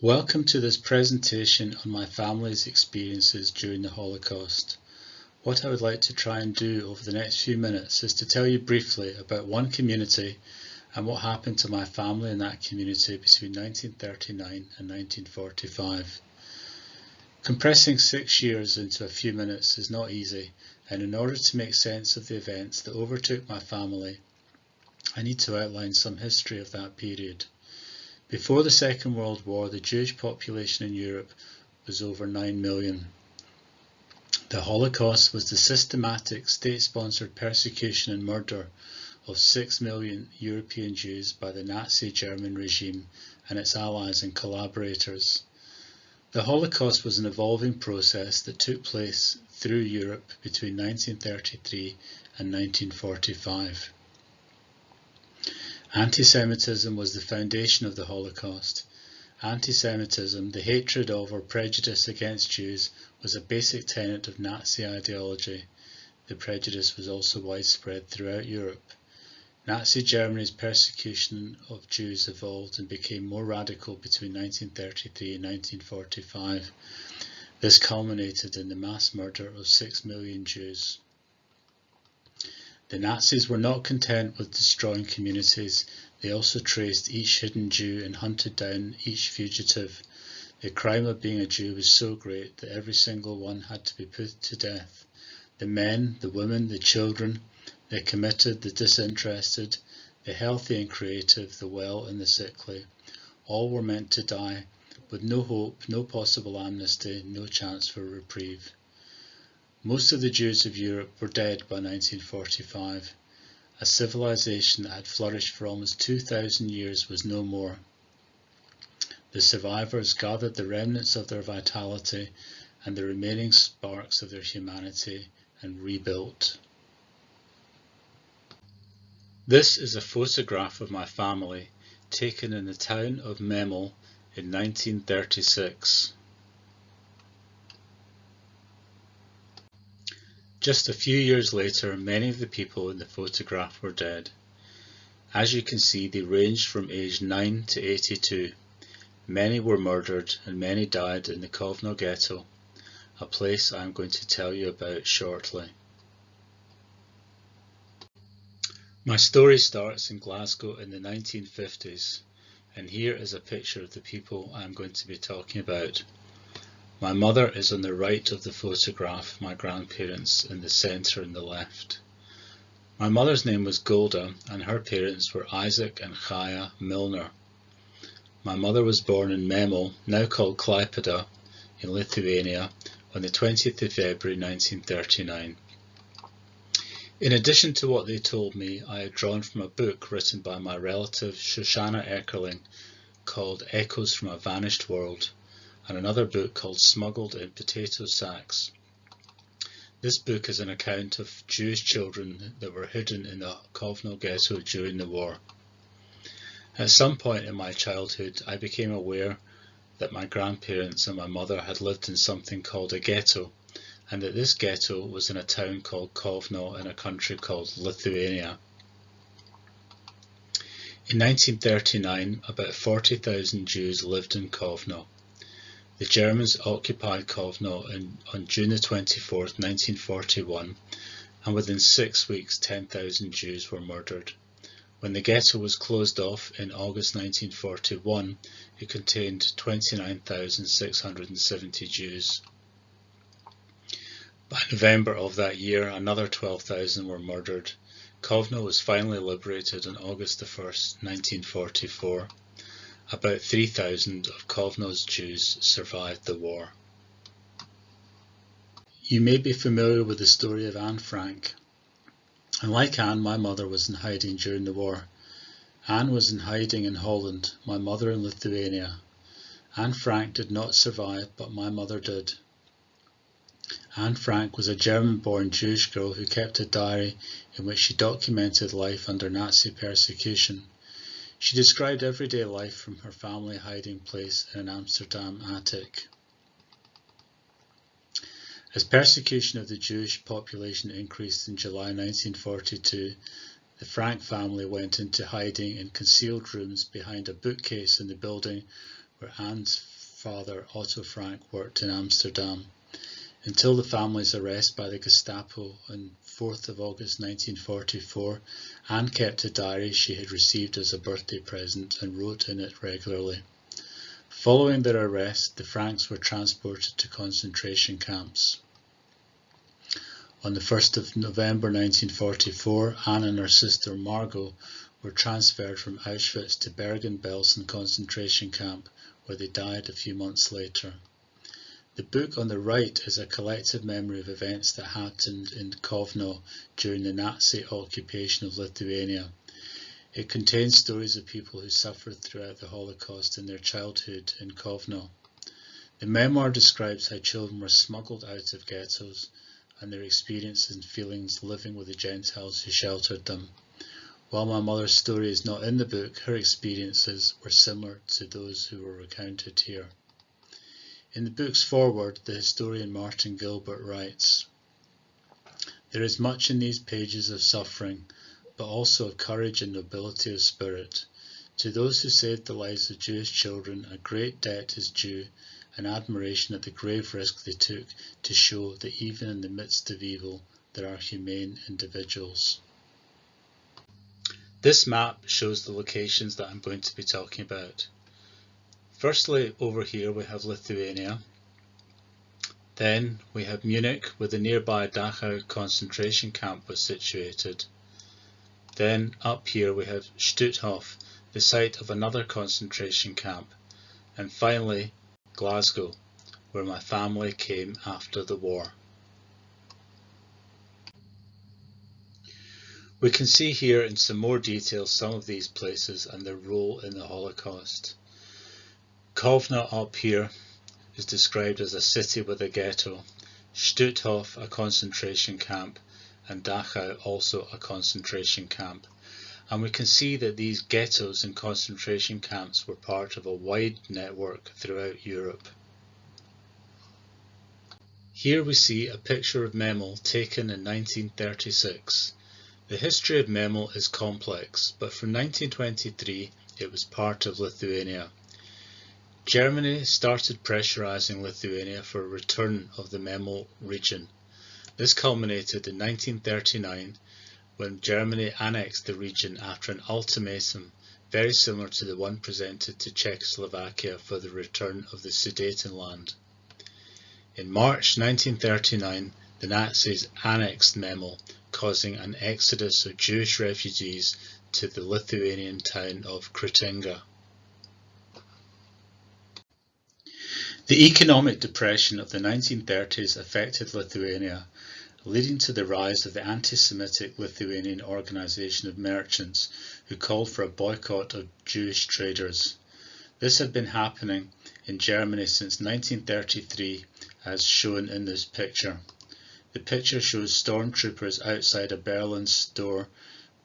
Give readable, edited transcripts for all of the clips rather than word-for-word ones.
Welcome to this presentation on my family's experiences during the Holocaust. What I would like to try and do over the next few minutes is to tell you briefly about one community and what happened to my family in that community between 1939 and 1945. Compressing 6 years into a few minutes is not easy, and in order to make sense of the events that overtook my family, I need to outline some history of that period. Before the Second World War, the Jewish population in Europe was over 9 million. The Holocaust was the systematic state-sponsored persecution and murder of 6 million European Jews by the Nazi German regime and its allies and collaborators. The Holocaust was an evolving process that took place through Europe between 1933 and 1945. Anti-Semitism was the foundation of the Holocaust. Anti-Semitism, the hatred of or prejudice against Jews, was a basic tenet of Nazi ideology. The prejudice was also widespread throughout Europe. Nazi Germany's persecution of Jews evolved and became more radical between 1933 and 1945. This culminated in the mass murder of 6 million Jews. The Nazis were not content with destroying communities. They also traced each hidden Jew and hunted down each fugitive. The crime of being a Jew was so great that every single one had to be put to death. The men, the women, the children, the committed, the disinterested, the healthy and creative, the well and the sickly, all were meant to die, with no hope, no possible amnesty, no chance for reprieve. Most of the Jews of Europe were dead by 1945. A civilization that had flourished for almost 2,000 years was no more. The survivors gathered the remnants of their vitality and the remaining sparks of their humanity and rebuilt. This is a photograph of my family taken in the town of Memel in 1936. Just a few years later, many of the people in the photograph were dead. As you can see, they ranged from age 9 to 82. Many were murdered and many died in the Kovno Ghetto, a place I am going to tell you about shortly. My story starts in Glasgow in the 1950s, and here is a picture of the people I am going to be talking about. My mother is on the right of the photograph, my grandparents in the centre and the left. My mother's name was Golda and her parents were Isaac and Chaya Milner. My mother was born in Memel, now called Klaipėda, in Lithuania, on the 20th of February 1939. In addition to what they told me, I had drawn from a book written by my relative Shoshana Eckerling called Echoes from a Vanished World, and another book called Smuggled in Potato Sacks. This book is an account of Jewish children that were hidden in the Kovno Ghetto during the war. At some point in my childhood, I became aware that my grandparents and my mother had lived in something called a ghetto, and that this ghetto was in a town called Kovno in a country called Lithuania. In 1939, about 40,000 Jews lived in Kovno. The Germans occupied Kovno on June 24, 1941, and within 6 weeks 10,000 Jews were murdered. When the ghetto was closed off in August 1941, it contained 29,670 Jews. By November of that year, another 12,000 were murdered. Kovno was finally liberated on August 1, 1944. About 3,000 of Kovno's Jews survived the war. You may be familiar with the story of Anne Frank. And like Anne, my mother was in hiding during the war. Anne was in hiding in Holland, my mother in Lithuania. Anne Frank did not survive, but my mother did. Anne Frank was a German-born Jewish girl who kept a diary in which she documented life under Nazi persecution. She described everyday life from her family hiding place in an Amsterdam attic. As persecution of the Jewish population increased in July 1942, the Frank family went into hiding in concealed rooms behind a bookcase in the building where Anne's father, Otto Frank, worked in Amsterdam. Until the family's arrest by the Gestapo on 4th of August 1944, Anne kept a diary she had received as a birthday present and wrote in it regularly. Following their arrest, the Franks were transported to concentration camps. On the 1st of November 1944, Anne and her sister Margot were transferred from Auschwitz to Bergen-Belsen concentration camp, where they died a few months later. The book on the right is a collective memory of events that happened in Kovno during the Nazi occupation of Lithuania. It contains stories of people who suffered throughout the Holocaust in their childhood in Kovno. The memoir describes how children were smuggled out of ghettos and their experiences and feelings living with the Gentiles who sheltered them. While my mother's story is not in the book, her experiences were similar to those who were recounted here. In the book's foreword, the historian Martin Gilbert writes, "There is much in these pages of suffering, but also of courage and nobility of spirit. To those who saved the lives of Jewish children, a great debt is due, and admiration at the grave risk they took to show that even in the midst of evil, there are humane individuals." This map shows the locations that I'm going to be talking about. Firstly, over here we have Lithuania. Then we have Munich, where the nearby Dachau concentration camp was situated. Then up here we have Stutthof, the site of another concentration camp. And finally, Glasgow, where my family came after the war. We can see here in some more detail some of these places and their role in the Holocaust. Kovno up here is described as a city with a ghetto, Stutthof a concentration camp, and Dachau also a concentration camp. And we can see that these ghettos and concentration camps were part of a wide network throughout Europe. Here we see a picture of Memel taken in 1936. The history of Memel is complex, but from 1923 it was part of Lithuania. Germany started pressurising Lithuania for a return of the Memel region. This culminated in 1939 when Germany annexed the region after an ultimatum very similar to the one presented to Czechoslovakia for the return of the Sudetenland. In March 1939, the Nazis annexed Memel, causing an exodus of Jewish refugees to the Lithuanian town of Kretinga. The economic depression of the 1930s affected Lithuania, leading to the rise of the anti-Semitic Lithuanian Organization of Merchants, who called for a boycott of Jewish traders. This had been happening in Germany since 1933, as shown in this picture. The picture shows stormtroopers outside a Berlin store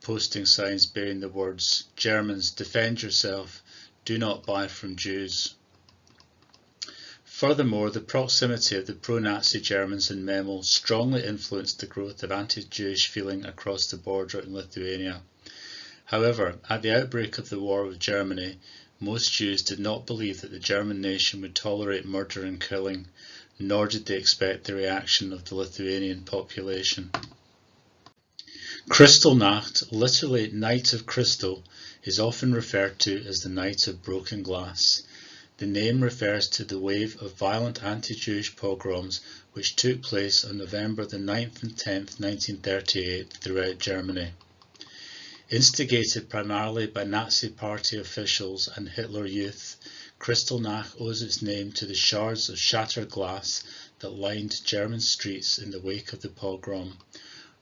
posting signs bearing the words, "Germans, defend yourself, do not buy from Jews." Furthermore, the proximity of the pro-Nazi Germans in Memel strongly influenced the growth of anti-Jewish feeling across the border in Lithuania. However, at the outbreak of the war with Germany, most Jews did not believe that the German nation would tolerate murder and killing, nor did they expect the reaction of the Lithuanian population. Kristallnacht, literally Night of Crystal, is often referred to as the Night of Broken Glass. The name refers to the wave of violent anti-Jewish pogroms which took place on November the 9th and 10th, 1938 throughout Germany. Instigated primarily by Nazi Party officials and Hitler Youth, Kristallnacht owes its name to the shards of shattered glass that lined German streets in the wake of the pogrom.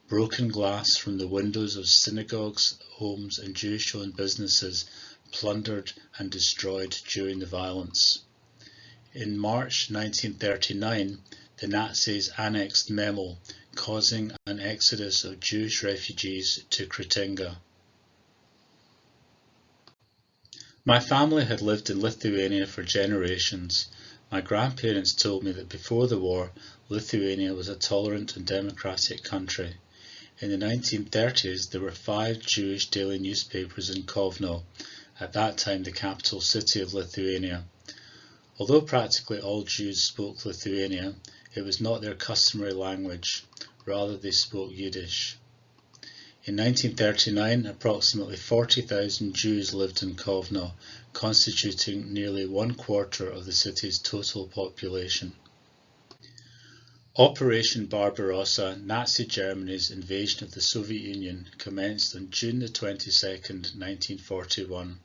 Broken glass from the windows of synagogues, homes and Jewish-owned businesses plundered and destroyed during the violence. In March 1939, the Nazis annexed Memel, causing an exodus of Jewish refugees to Kretinga. My family had lived in Lithuania for generations. My grandparents told me that before the war, Lithuania was a tolerant and democratic country. In the 1930s, there were 5 Jewish daily newspapers in Kovno, at that time the capital city of Lithuania. Although practically all Jews spoke Lithuania, it was not their customary language, rather they spoke Yiddish. In 1939, approximately 40,000 Jews lived in Kovno, constituting nearly 1/4 of the city's total population. Operation Barbarossa, Nazi Germany's invasion of the Soviet Union, commenced on June 22, 1941.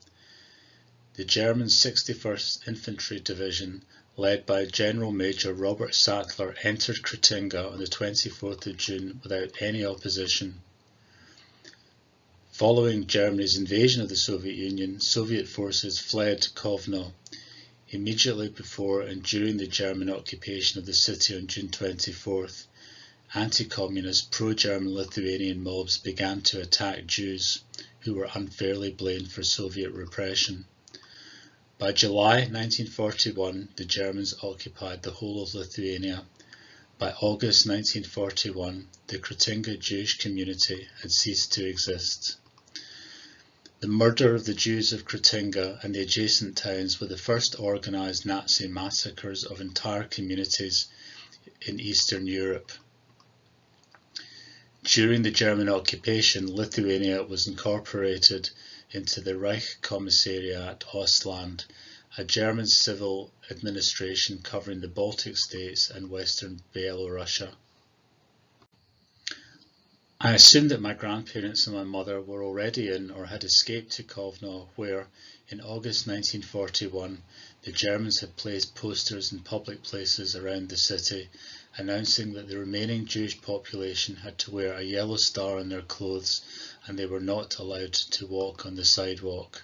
The German 61st Infantry Division, led by General Major Robert Sattler, entered Kretinga on the 24th of June without any opposition. Following Germany's invasion of the Soviet Union, Soviet forces fled Kovno. Immediately before and during the German occupation of the city on June 24th, anti-communist pro-German Lithuanian mobs began to attack Jews, who were unfairly blamed for Soviet repression. By July 1941, the Germans occupied the whole of Lithuania. By August 1941, the Kretinga Jewish community had ceased to exist. The murder of the Jews of Kretinga and the adjacent towns were the first organised Nazi massacres of entire communities in Eastern Europe. During the German occupation, Lithuania was incorporated into the Reich Commissariat Ostland, a German civil administration covering the Baltic states and western Belorussia. I assumed that my grandparents and my mother were already in or had escaped to Kovno, where, in August 1941, the Germans had placed posters in public places around the city, announcing that the remaining Jewish population had to wear a yellow star on their clothes and they were not allowed to walk on the sidewalk.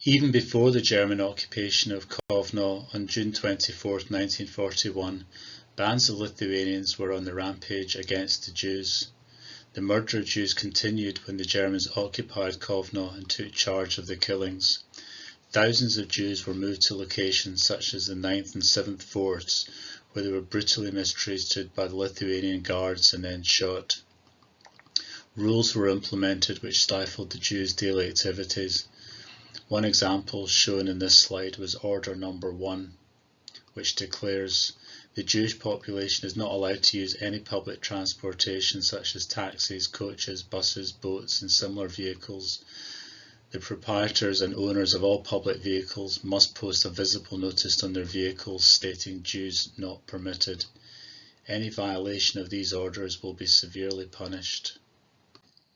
Even before the German occupation of Kovno on June 24, 1941, bands of Lithuanians were on the rampage against the Jews. The murder of Jews continued when the Germans occupied Kovno and took charge of the killings. Thousands of Jews were moved to locations such as the 9th and 7th forts, where they were brutally mistreated by the Lithuanian guards and then shot. Rules were implemented which stifled the Jews' daily activities. One example shown in this slide was Order Number 1, which declares the Jewish population is not allowed to use any public transportation such as taxis, coaches, buses, boats and similar vehicles. The proprietors and owners of all public vehicles must post a visible notice on their vehicles stating Jews not permitted. Any violation of these orders will be severely punished.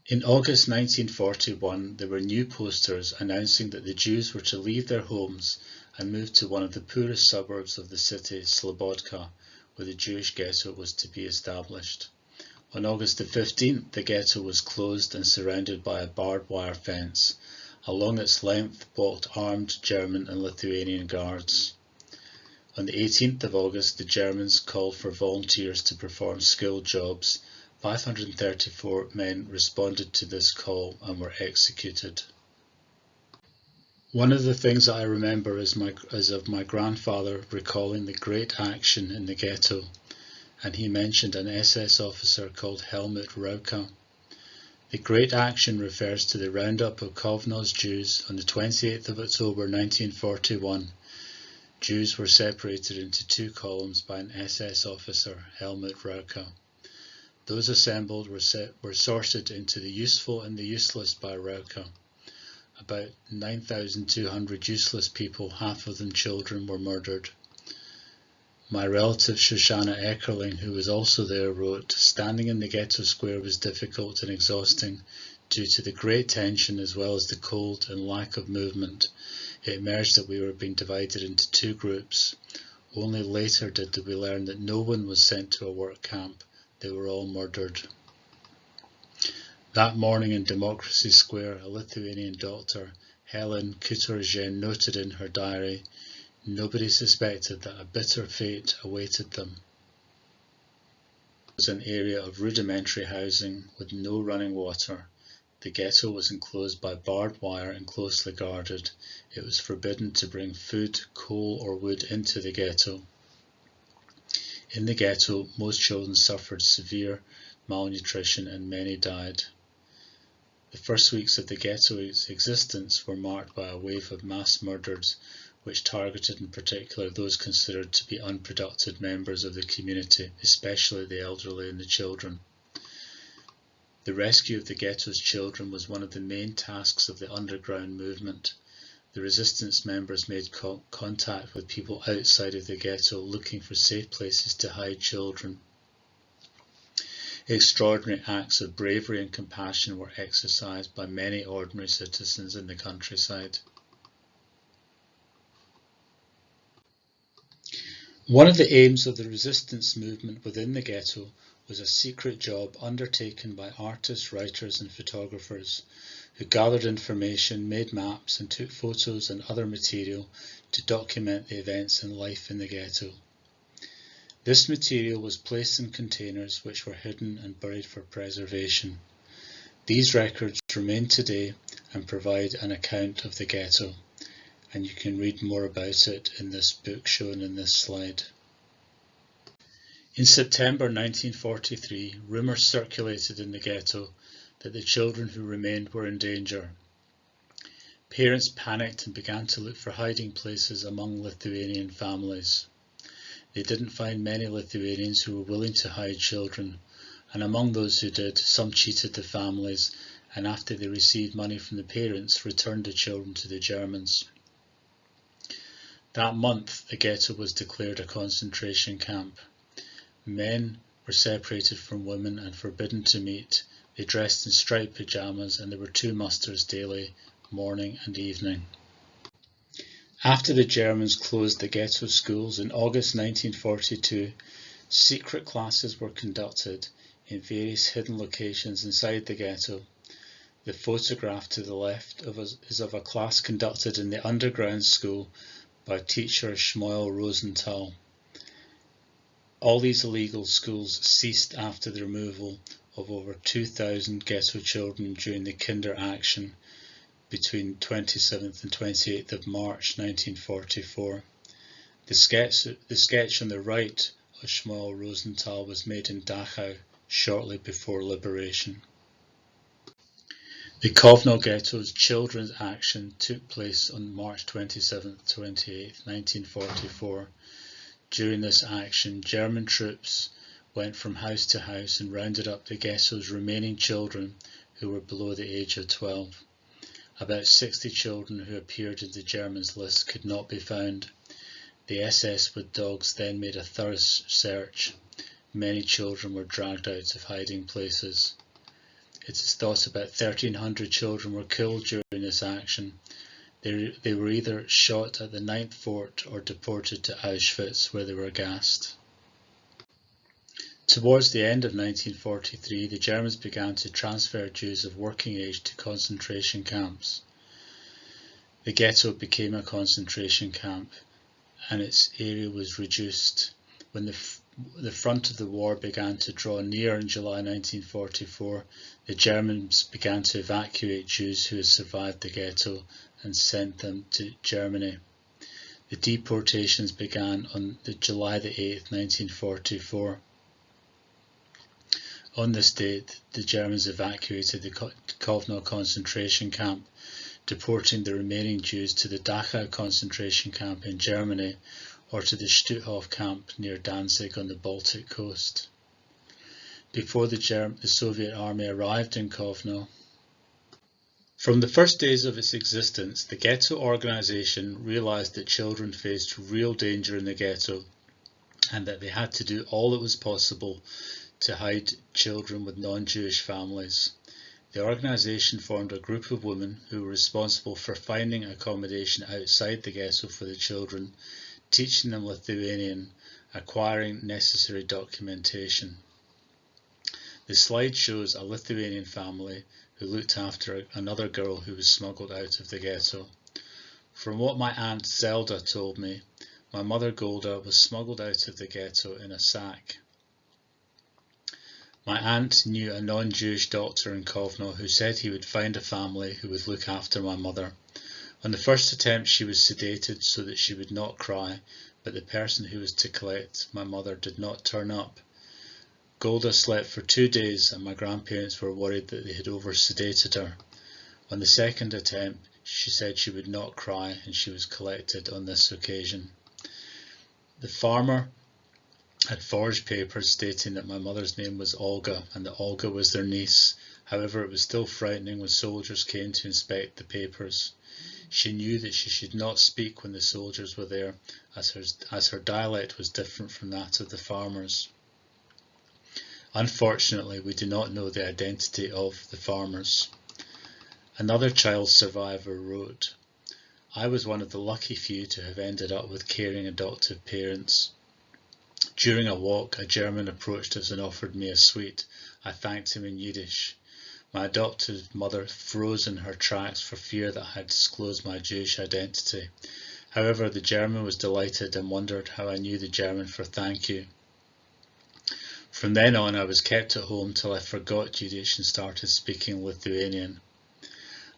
In August 1941, there were new posters announcing that the Jews were to leave their homes and move to one of the poorest suburbs of the city, Slobodka, where the Jewish ghetto was to be established. On August the 15th, the ghetto was closed and surrounded by a barbed wire fence. Along its length walked armed German and Lithuanian guards. On the 18th of August, the Germans called for volunteers to perform skilled jobs. 534 men responded to this call and were executed. One of the things that I remember is of my grandfather recalling the great action in the ghetto, and he mentioned an SS officer called Helmut Rauka. The great action refers to the roundup of Kovno's Jews on the 28th of October 1941. Jews were separated into two columns by an SS officer, Helmut Rauka. Those assembled were sorted into the useful and the useless by Rauka. About 9,200 useless people, half of them children, were murdered. My relative Shoshana Eckerling, who was also there, wrote, "Standing in the ghetto square was difficult and exhausting due to the great tension as well as the cold and lack of movement. It emerged that we were being divided into two groups. Only later did we learn that no one was sent to a work camp. They were all murdered." That morning in Democracy Square, a Lithuanian doctor, Helen Kuturzen, noted in her diary, "Nobody suspected that a bitter fate awaited them." It was an area of rudimentary housing with no running water. The ghetto was enclosed by barbed wire and closely guarded. It was forbidden to bring food, coal or wood into the ghetto. In the ghetto, most children suffered severe malnutrition and many died. The first weeks of the ghetto's existence were marked by a wave of mass murders, which targeted in particular those considered to be unproductive members of the community, especially the elderly and the children. The rescue of the ghetto's children was one of the main tasks of the underground movement. The resistance members made contact with people outside of the ghetto looking for safe places to hide children. Extraordinary acts of bravery and compassion were exercised by many ordinary citizens in the countryside. One of the aims of the resistance movement within the ghetto was a secret job undertaken by artists, writers and photographers who gathered information, made maps and took photos and other material to document the events and life in the ghetto. This material was placed in containers which were hidden and buried for preservation. These records remain today and provide an account of the ghetto, and you can read more about it in this book shown in this slide. In September 1943, rumours circulated in the ghetto that the children who remained were in danger. Parents panicked and began to look for hiding places among Lithuanian families. They didn't find many Lithuanians who were willing to hide children, and among those who did, some cheated the families and after they received money from the parents, returned the children to the Germans. That month, the ghetto was declared a concentration camp. Men were separated from women and forbidden to meet. They dressed in striped pyjamas and there were 2 musters daily, morning and evening. After the Germans closed the ghetto schools in August 1942, secret classes were conducted in various hidden locations inside the ghetto. The photograph to the left is of a class conducted in the underground school by teacher Shmuel Rosenthal. All these illegal schools ceased after the removal of over 2,000 ghetto children during the Kinder Action between 27th and 28th of March 1944. The sketch on the right of Shmuel Rosenthal was made in Dachau shortly before liberation. The Kovno Ghetto's Children's Action took place on March 27th to 28th, 1944. During this action, German troops went from house to house and rounded up the ghetto's remaining children who were below the age of 12. About 60 children who appeared in the Germans' list could not be found. The SS with dogs then made a thorough search. Many children were dragged out of hiding places. It is thought about 1,300 children were killed during this action. They were either shot at the 9th Fort or deported to Auschwitz, where they were gassed. Towards the end of 1943, the Germans began to transfer Jews of working age to concentration camps. The ghetto became a concentration camp and its area was reduced. When the front of the war began to draw near in July 1944, the Germans began to evacuate Jews who had survived the ghetto and sent them to Germany. The deportations began on July 8, 1944. On this date, the Germans evacuated the Kovno concentration camp, deporting the remaining Jews to the Dachau concentration camp in Germany or to the Stutthof camp near Danzig on the Baltic coast. Before the Soviet army arrived in Kovno, from the first days of its existence, the ghetto organisation realised that children faced real danger in the ghetto and that they had to do all that was possible to hide children with non-Jewish families. The organisation formed a group of women who were responsible for finding accommodation outside the ghetto for the children, teaching them Lithuanian, acquiring necessary documentation. The slide shows a Lithuanian family who looked after another girl who was smuggled out of the ghetto. From what my aunt Zelda told me, my mother Golda was smuggled out of the ghetto in a sack. My aunt knew a non-Jewish doctor in Kovno who said he would find a family who would look after my mother. On the first attempt she was sedated so that she would not cry, but the person who was to collect my mother did not turn up. Golda slept for 2 days and my grandparents were worried that they had over-sedated her. On the second attempt She said she would not cry, and she was collected on this occasion. The farmer had forged papers stating that my mother's name was Olga and that Olga was their niece. However, it was still frightening when soldiers came to inspect the papers. She knew that she should not speak when the soldiers were there, as her dialect was different from that of the farmers. Unfortunately, we do not know the identity of the farmers. Another child survivor wrote, "I was one of the lucky few to have ended up with caring adoptive parents. During a walk, a German approached us and offered me a sweet. I thanked him in Yiddish. My adoptive mother froze in her tracks for fear that I had disclosed my Jewish identity. However, the German was delighted and wondered how I knew the German for thank you. From then on, I was kept at home till I forgot Yiddish and started speaking Lithuanian.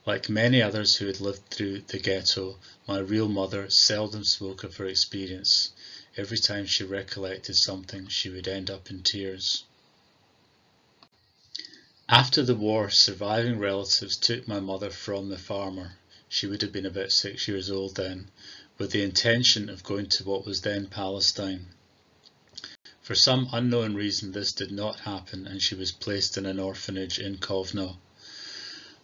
Like many others who had lived through the ghetto, my real mother seldom spoke of her experience. Every time she recollected something, she would end up in tears." After the war, surviving relatives took my mother from the farmer, she would have been about 6 years old then, with the intention of going to what was then Palestine. For some unknown reason this did not happen, and she was placed in an orphanage in Kovno.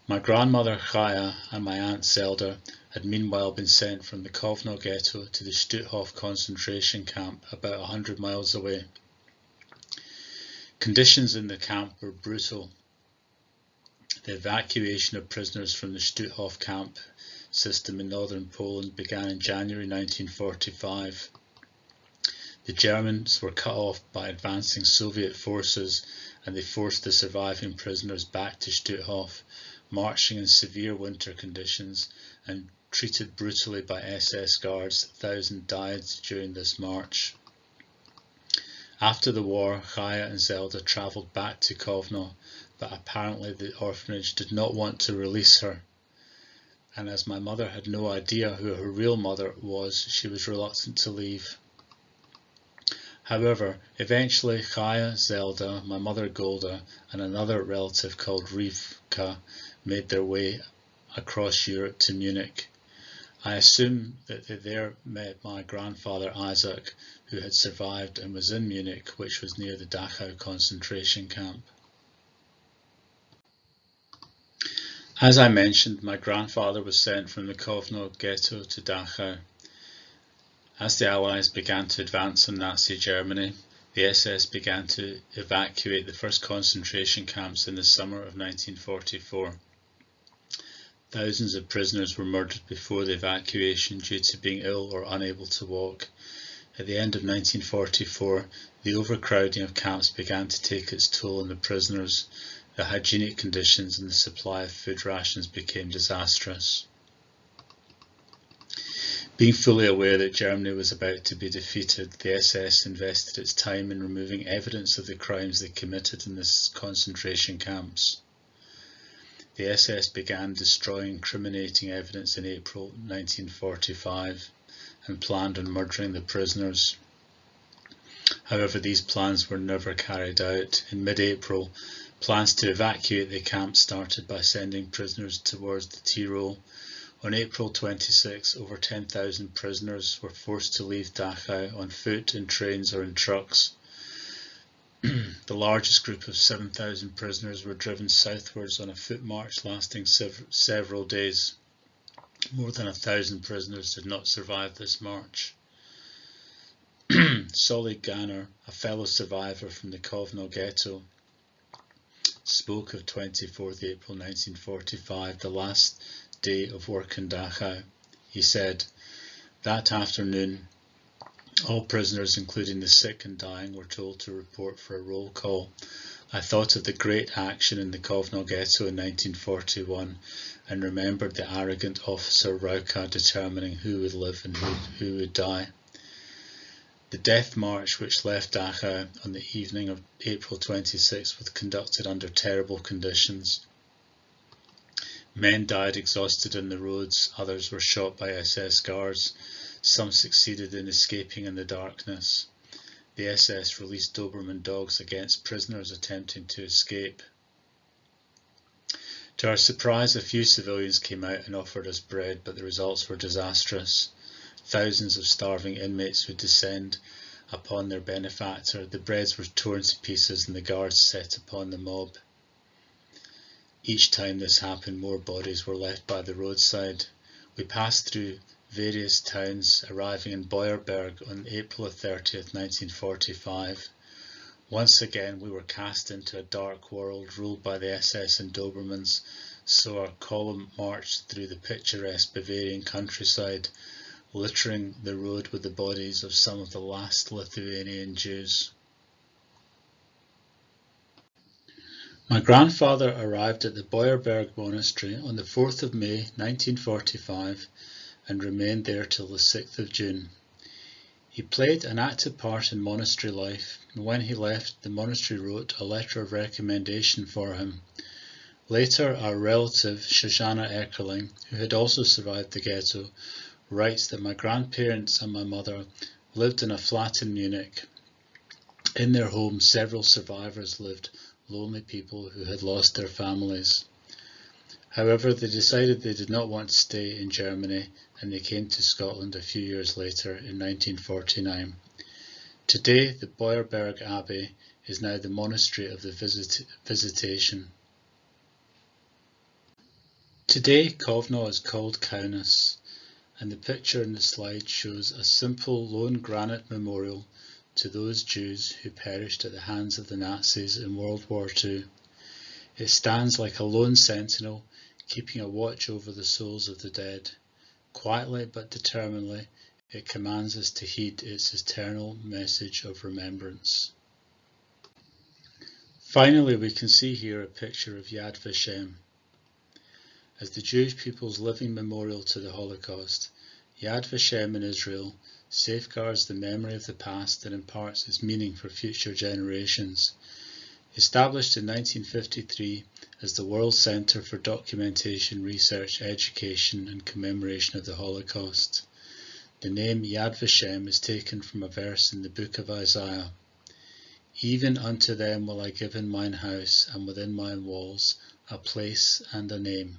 My grandmother Chaya and my aunt Zelda had meanwhile been sent from the Kovno Ghetto to the Stutthof concentration camp about 100 miles away. Conditions in the camp were brutal. The evacuation of prisoners from the Stutthof camp system in northern Poland began in January 1945. The Germans were cut off by advancing Soviet forces, and they forced the surviving prisoners back to Stutthof, marching in severe winter conditions and treated brutally by SS guards. 1,000 died during this march. After the war, Chaya and Zelda travelled back to Kovno, but apparently the orphanage did not want to release her, and as my mother had no idea who her real mother was, she was reluctant to leave. However, eventually Chaya, Zelda, my mother Golda, and another relative called Rivka made their way across Europe to Munich. I assume that they there met my grandfather Isaac, who had survived and was in Munich, which was near the Dachau concentration camp. As I mentioned, my grandfather was sent from the Kovno Ghetto to Dachau. As the Allies began to advance on Nazi Germany, the SS began to evacuate the first concentration camps in the summer of 1944. Thousands of prisoners were murdered before the evacuation due to being ill or unable to walk. At the end of 1944, the overcrowding of camps began to take its toll on the prisoners. The hygienic conditions and the supply of food rations became disastrous. Being fully aware that Germany was about to be defeated, the SS invested its time in removing evidence of the crimes they committed in the concentration camps. The SS began destroying incriminating evidence in April 1945 and planned on murdering the prisoners. However, these plans were never carried out. In mid-April, plans to evacuate the camps started by sending prisoners towards the Tyrol. On April 26, over 10,000 prisoners were forced to leave Dachau on foot, in trains or in trucks. The largest group of 7,000 prisoners were driven southwards on a foot march lasting several days. More than 1,000 prisoners did not survive this march. Solly Ganner, a fellow survivor from the Kovno Ghetto, spoke of 24th April 1945, the last day of work in Dachau. He said, "That afternoon, all prisoners, including the sick and dying, were told to report for a roll call. I thought of the great action in the Kovno Ghetto in 1941 and remembered the arrogant officer Rauka determining who would live and who would die. The death march, which left Dachau on the evening of April 26, was conducted under terrible conditions. Men died exhausted on the roads, others were shot by SS guards, some succeeded in escaping in the darkness. The SS released Doberman dogs against prisoners attempting to escape. To our surprise, a few civilians came out and offered us bread, but the results were disastrous. Thousands of starving inmates would descend upon their benefactor. The breads were torn to pieces and the guards set upon the mob. Each time this happened, more bodies were left by the roadside. We passed through various towns, arriving in Beuerberg on April 30th, 1945. Once again, we were cast into a dark world ruled by the SS and Dobermans, so our column marched through the picturesque Bavarian countryside, littering the road with the bodies of some of the last Lithuanian Jews. My grandfather arrived at the Beuerberg Monastery on the 4th of May 1945 and remained there till the 6th of June. He played an active part in monastery life, and when he left, the monastery wrote a letter of recommendation for him. Later, our relative Shoshana Eckerling, who had also survived the ghetto, writes that my grandparents and my mother lived in a flat in Munich. In their home, several survivors lived, lonely people who had lost their families. However, they decided they did not want to stay in Germany, and they came to Scotland a few years later in 1949. Today, the Beuerberg Abbey is now the monastery of the Visitation. Today, Kovno is called Kaunas, and the picture in the slide shows a simple lone granite memorial to those Jews who perished at the hands of the Nazis in World War II. It stands like a lone sentinel, keeping a watch over the souls of the dead. Quietly but determinedly, it commands us to heed its eternal message of remembrance. Finally, we can see here a picture of Yad Vashem. As the Jewish people's living memorial to the Holocaust, Yad Vashem in Israel safeguards the memory of the past and imparts its meaning for future generations. Established in 1953 as the World Centre for Documentation, Research, Education and Commemoration of the Holocaust, the name Yad Vashem is taken from a verse in the book of Isaiah. Even unto them will I give in mine house and within mine walls a place and a name,